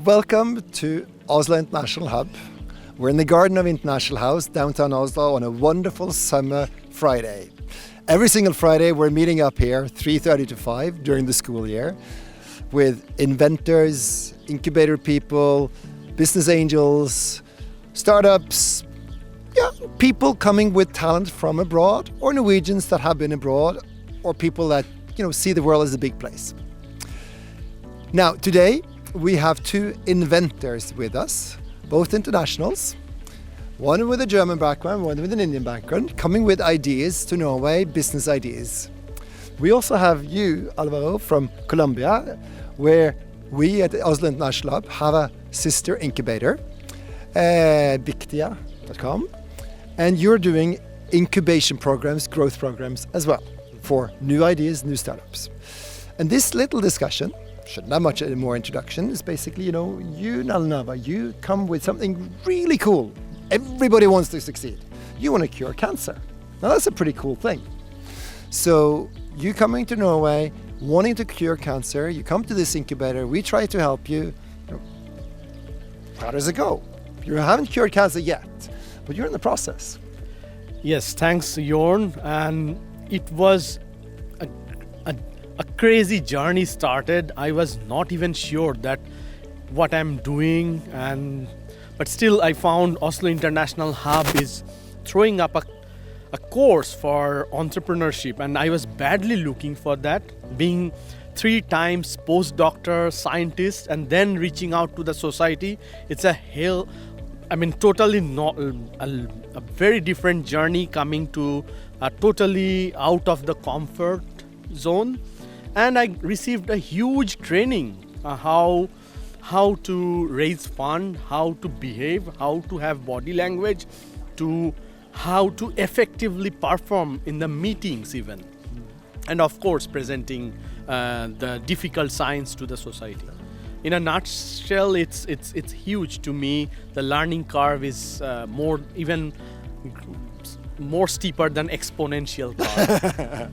Welcome to Oslo International Hub. We're in the garden of International House, downtown Oslo, on a wonderful summer Friday. Every single Friday we're meeting up here 3:30 to 5 during the school year with inventors, incubator people, business angels, startups, people coming with talent from abroad, or Norwegians that have been abroad, or people that see the world as a big place. Now today we have two inventors with us, both internationals, one with a German background, one with an Indian background, coming with ideas to Norway, business ideas. We also have you, Alvaro, from Colombia, where we at Oslo International Hub have a sister incubator, Bictia.com, and you're doing incubation programs, growth programs as well, for new ideas, new startups. And this little discussion, shouldn't have much more introduction, is basically, you, Nalnava, you come with something really cool. Everybody wants to succeed. You want to cure cancer. Now that's a pretty cool thing. So you coming to Norway, wanting to cure cancer, you come to this incubator, we try to help you. How does it go? You haven't cured cancer yet, but you're in the process. Yes, thanks, Jorn. And it was a crazy journey started. I was not even sure that what I'm doing, but still I found Oslo International Hub is throwing up a course for entrepreneurship, and I was badly looking for that, being 3 times postdoctor, scientist, and then reaching out to the society. It's totally not a very different journey, coming to totally out of the comfort zone. And I received a huge training, how to raise fund, how to behave, how to have body language, to how to effectively perform in the meetings even. And of course, presenting the difficult science to the society. In a nutshell, it's huge to me. The learning curve is even more steeper than exponential curve.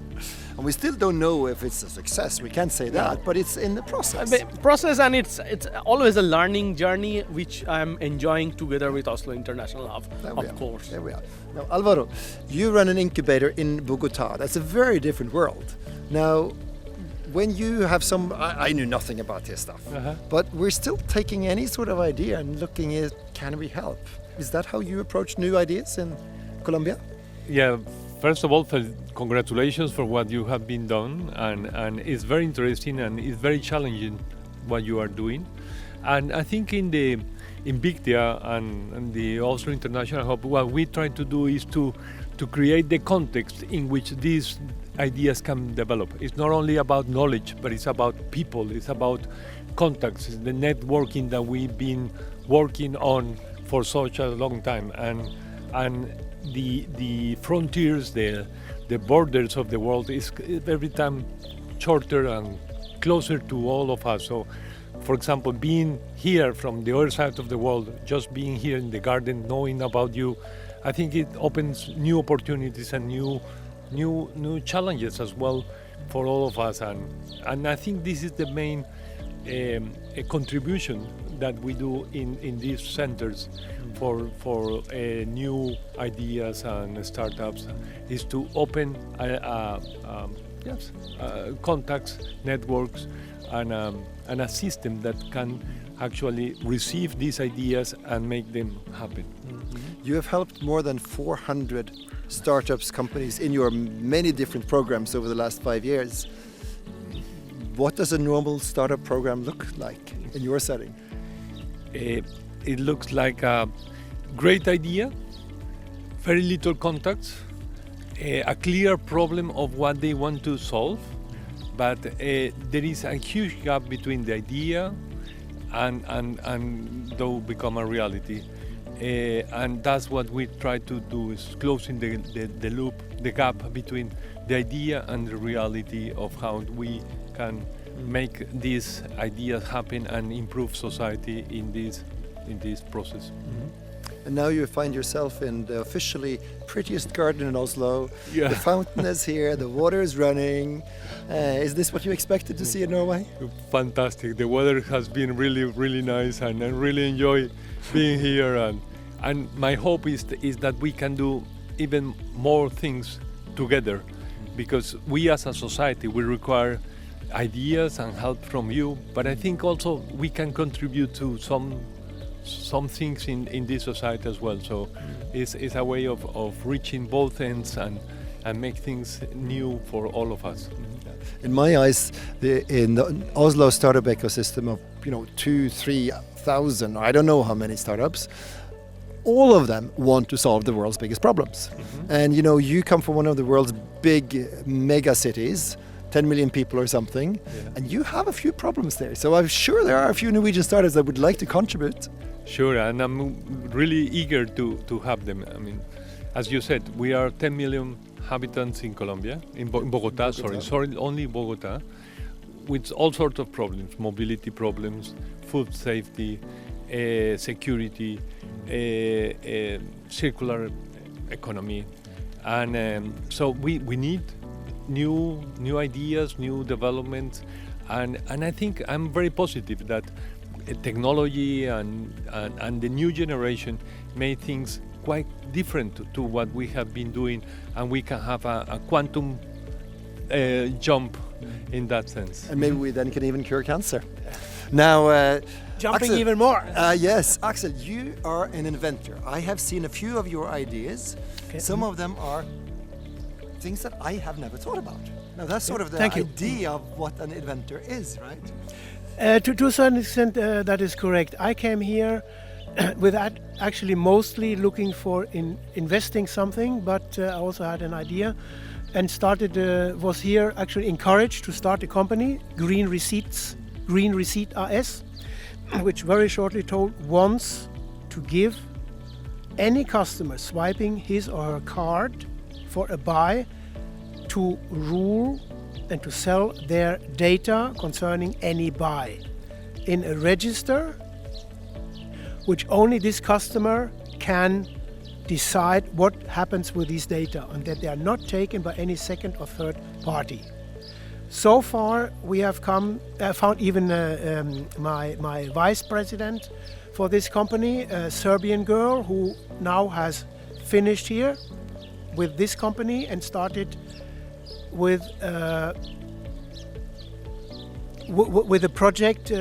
And we still don't know if it's a success. We can't say that, but it's in the process. And it's always a learning journey, which I'm enjoying together with Oslo International Hub, of course. There we are. Now, Alvaro, you run an incubator in Bogota. That's a very different world. Now, when you have I knew nothing about this stuff, but we're still taking any sort of idea and looking at, can we help? Is that how you approach new ideas in Colombia? Yeah. First of all, congratulations for what you have been done, and it's very interesting and it's very challenging what you are doing. And I think in Bictia and the Oslo International Hub, what we try to do is to create the context in which these ideas can develop. It's not only about knowledge, but it's about people, it's about contacts, it's the networking that we've been working on for such a long time. And the frontiers, the borders of the world is every time shorter and closer to all of us. So, for example, being here from the other side of the world, just being here in the garden, knowing about you, I think it opens new opportunities and new challenges as well for all of us. And I think this is the main contribution that we do in these centers for new ideas and startups, is to open contacts, networks, and a system that can actually receive these ideas and make them happen. Mm-hmm. You have helped more than 400 startups, companies in your many different programs over the last 5 years. What does a normal startup program look like in your setting? It looks like a great idea, very little contacts, a clear problem of what they want to solve, but there is a huge gap between the idea and though become a reality. And that's what we try to do, is closing the loop, the gap between the idea and the reality of how we can make these ideas happen and improve society in this process. Mm-hmm. And now you find yourself in the officially prettiest garden in Oslo. Yeah. The fountain is here, the water is running. Is this what you expected to see in Norway? Fantastic. The weather has been really, really nice, and I really enjoy being here. And my hope is that we can do even more things together, because we as a society we require ideas and help from you. But I think also we can contribute to some things in this society as well. So it's a way of reaching both ends and make things new for all of us. In my eyes, in the Oslo startup ecosystem of 2,000-3,000, I don't know how many startups, all of them want to solve the world's biggest problems. And you come from one of the world's big mega cities, 10 million people or something, and you have a few problems there. So I'm sure there are a few Norwegian startups that would like to contribute. Sure, and I'm really eager to have them. I mean, as you said, we are 10 million inhabitants in Colombia, in Bogota, sorry, only Bogota, with all sorts of problems, mobility problems, food safety, security, circular economy. And so we need new ideas, new developments, and I think I'm very positive that technology and the new generation made things quite different to what we have been doing, and we can have a quantum jump in that sense. And maybe we then can even cure cancer. Now, Jumping Axel, even more. Yes, Axel, you are an inventor. I have seen a few of your ideas. Okay. Some of them are things that I have never thought about. Now, that's sort of the Thank you. idea of what an inventor is, right? To a certain extent, that is correct. I came here with that actually mostly looking for investing something, but I also had an idea and was here actually encouraged to start a company, Green Receipt AS, which very shortly told wants to give any customer swiping his or her card for a buy to rule and to sell their data concerning any buy in a register which only this customer can decide what happens with these data, and that they are not taken by any second or third party. So far we have found even my vice president for this company, a Serbian girl who now has finished here with this company and started with a project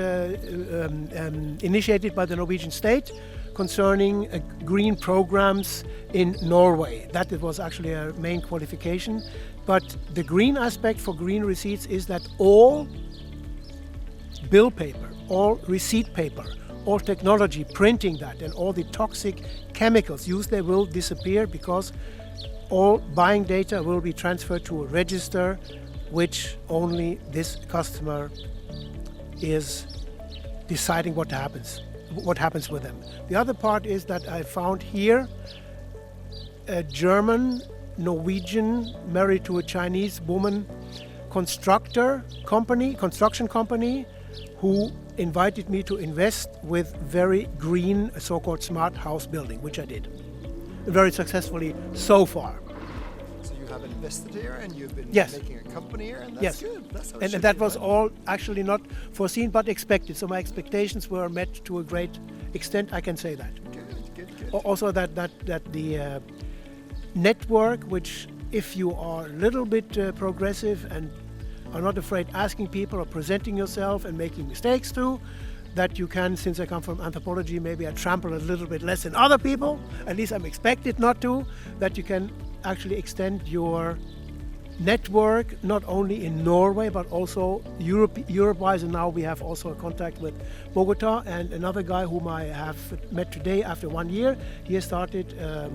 initiated by the Norwegian state concerning green programs in Norway. That was actually a main qualification. But the green aspect for green receipts is that all bill paper, all receipt paper, all technology printing that, and all the toxic chemicals used there will disappear, because all buying data will be transferred to a register which only this customer is deciding what happens with them. The other part is that I found here a German Norwegian married to a Chinese woman construction company who invited me to invest with very green, so-called smart house building, which I did very successfully so far. So you have invested here and you've been Yes. making a company here, and that's Yes. good. That's how it And should that be, was right? all actually not foreseen but expected. So my expectations were met to a great extent, I can say that. Good. Also that the network, which if you are a little bit progressive and are not afraid asking people or presenting yourself and making mistakes too, that you can, since I come from anthropology, maybe I trample a little bit less than other people, at least I'm expected not to, that you can actually extend your network not only in Norway but also Europe-wise, and now we have also a contact with Bogota and another guy whom I have met today after 1 year. He has started a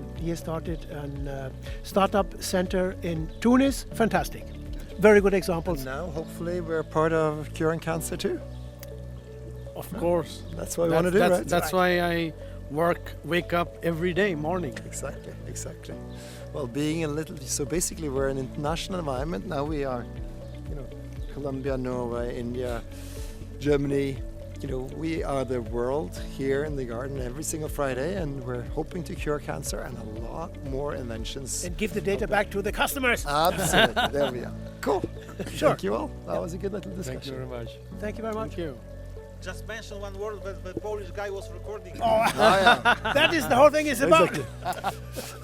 startup center in Tunis. Fantastic, very good examples. And now hopefully we're part of curing cancer too. Of course. That's what we want to do, right? That's why I wake up every day morning. Exactly. Well, being so basically we're an international environment. Now we are, Colombia, Norway, India, Germany, we are the world here in the garden every single Friday, and we're hoping to cure cancer and a lot more inventions. And give the data back to the customers. Absolutely. There we are. Cool. Sure. Thank you all. That was a good little discussion. Thank you very much. Thank you very much. Thank you. Just mention one word that the Polish guy was recording. Oh, yeah. That is the whole thing is about. Exactly.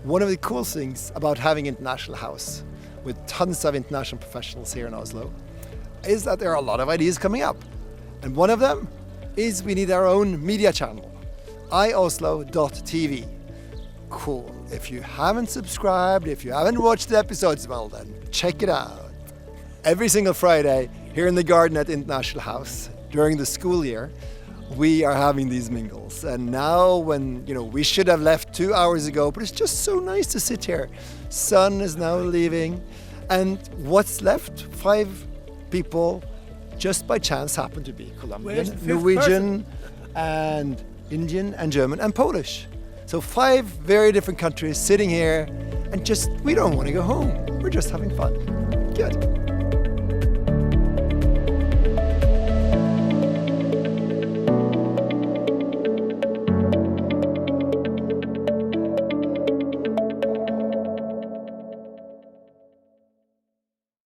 One of the cool things about having International House with tons of international professionals here in Oslo is that there are a lot of ideas coming up. And one of them is we need our own media channel, ioslo.tv. Cool. If you haven't subscribed, if you haven't watched the episodes, well then, check it out. Every single Friday here in the garden at International House during the school year, we are having these mingles. And now when, we should have left 2 hours ago, but it's just so nice to sit here. Sun is now leaving. And what's left? 5 people just by chance happen to be Where's Colombian, the fifth Norwegian, and Indian and German and Polish. So 5 very different countries sitting here and we don't want to go home. We're just having fun. Good.